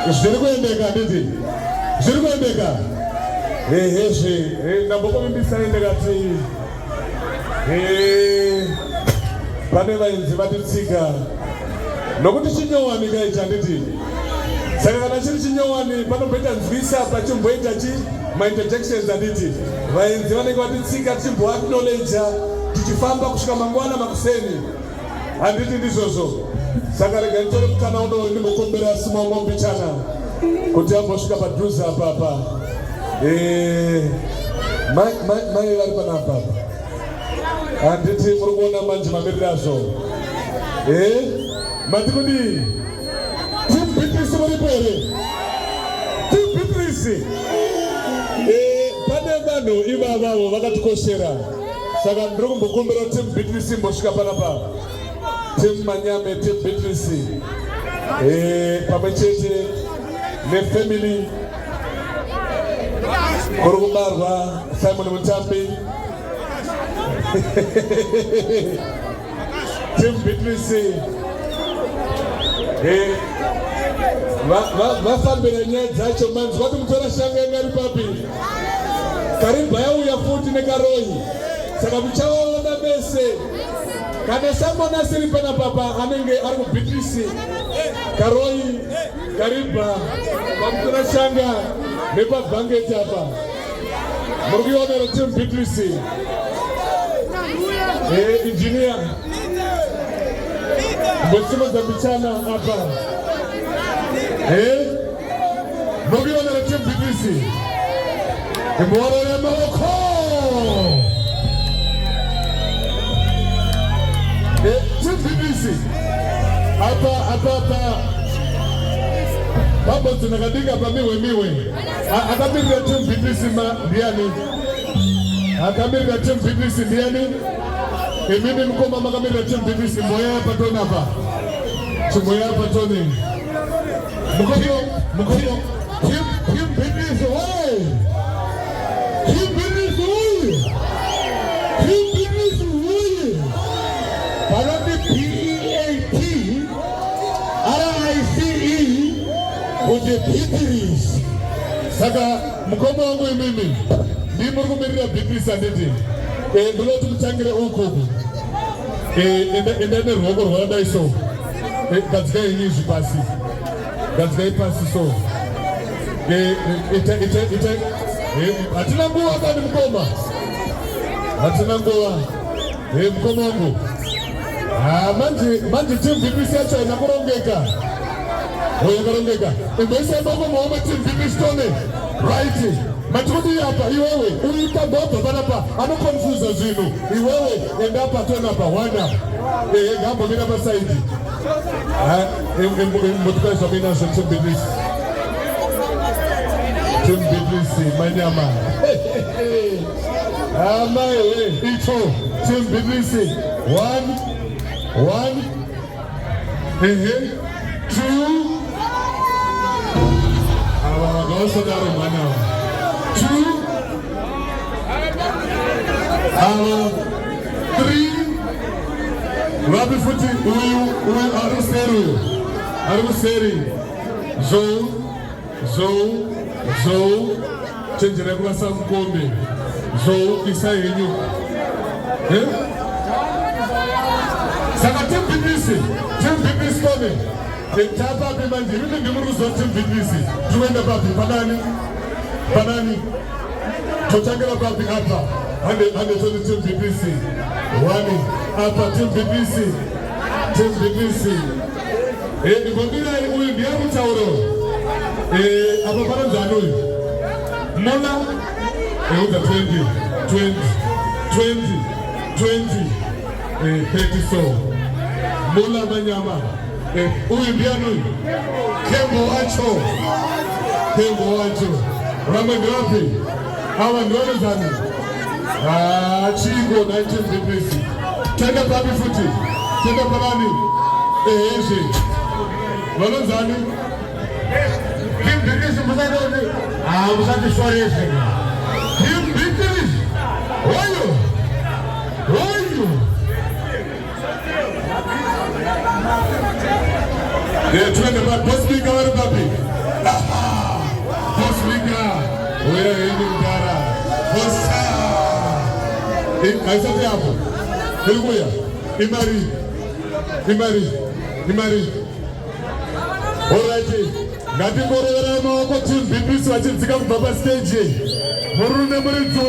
Zvirikuendeka nditi. Zvirikuendeka. Hezve ndambokuvimbisa endekati. Pane vainzi vatitsika. Nokuti chinyowani kaita nditi. Saka kana chiri chinyowani panomboita nzwisa pachimboita ma-interjections anditi. Vainzi vanenge vatitsika tichimboacknowledge tichifamba kusvika mangwana makuseni. Handiti ndizvozvo. Saka rega nditore mukana uno ndimbokombera Simon Mbichana kuti ambosvika padhuze apa. Mai vari panapa. Handiti muri kuona manje mamiriro azvo. Mati kudi Team Beatrice muripo here? Team Beatrice. Pane vanhu ivavavo vakatikoshera. Saka ndiri kumbokumbira Team Beatrice imbosvika panapa. Team Manyame, Team Beatrice. Pamwe chete nefamily. Kuri kubarwa Simon Mutambi. Team Beatrice. Vafambira nyaya dzacho manzi vati mutora shanga ingari papi. Karimba yauya futi nekaroyi. Saka muchaona bese. Kana Simon asiri panapa anenge ari kuBeatrice. Karoyi, Karimba, vamutora shanga nepabhangeti apa. Muri kuionera Team Beatrice. Engineer. Mbosimudza Mbichana apa. Muri kuionera Team Beatrice. Imborore maoko. Team Beatrice. Apa. Babo tunakadika pa miwe. Akamirira Team Beatrice ndiani. Akamirira Team Beatrice ndiani. Mimi mkoma makamirira Team Beatrice moya hapa tona hapa. Moya hapa toni. Mkoyo. Team Beatrice wewe. Team Beatrice wewe. Team Beatrice wewe. Parati PEAT RICE uje Beatrice. Saka mkoma wangu mimi. Ndi muri kumirira Beatrice anditi. Ndinoti mutangire uko. Endane ruoko rwakadai so. Gadzikai nyizvi pasi. Gadzikai pasi so. Hatina nguva kani mukoma. Hatina nguva. Mukoma wangu. Manje Team Beatrice yacho inakurongeka. Yakarongeka. Mboisa mbako muombe Team Beatrice tone. Right. Matikuti hapa iwewe uita baba panapa anokonfuza zvinhu iwewe enda pa tona pa wana gambo mina pa side mbotukai zvamina zvo Team Beatrice Manyama amaiwe icho Team Beatrice 1 2 awa vakaosodaro mwana 2 3 Rabi futi uyu aruseri zo chenjera kubasa mkombe zo isa yenyu saka Team Beatrice kone tapa bimanje yule ndimuruzo Team Beatrice tuenda papi panani tutangira papi hapa ande Team Beatrice wani hapa Team Beatrice ndibongira uyu ndiye mutauro apa panonzano uyu mona euza 30 so mona Manyama uyu ndiani uyu Kembo wacho ramwe ndirapi awa ndiwanozani chingo 19 Beatrice tenda papi futi tenda panani ezve vanonzani Team Beatrice musatoni musati swarezve Team Beatrice oyo tuende pa boss speaker vari papi Ini udara. Hosa. Aisati hapo. Ilikuya. Imari. Alright. Ngati ngorora maoko team BBC vachidzika kubva pa stage. Murume muridzo.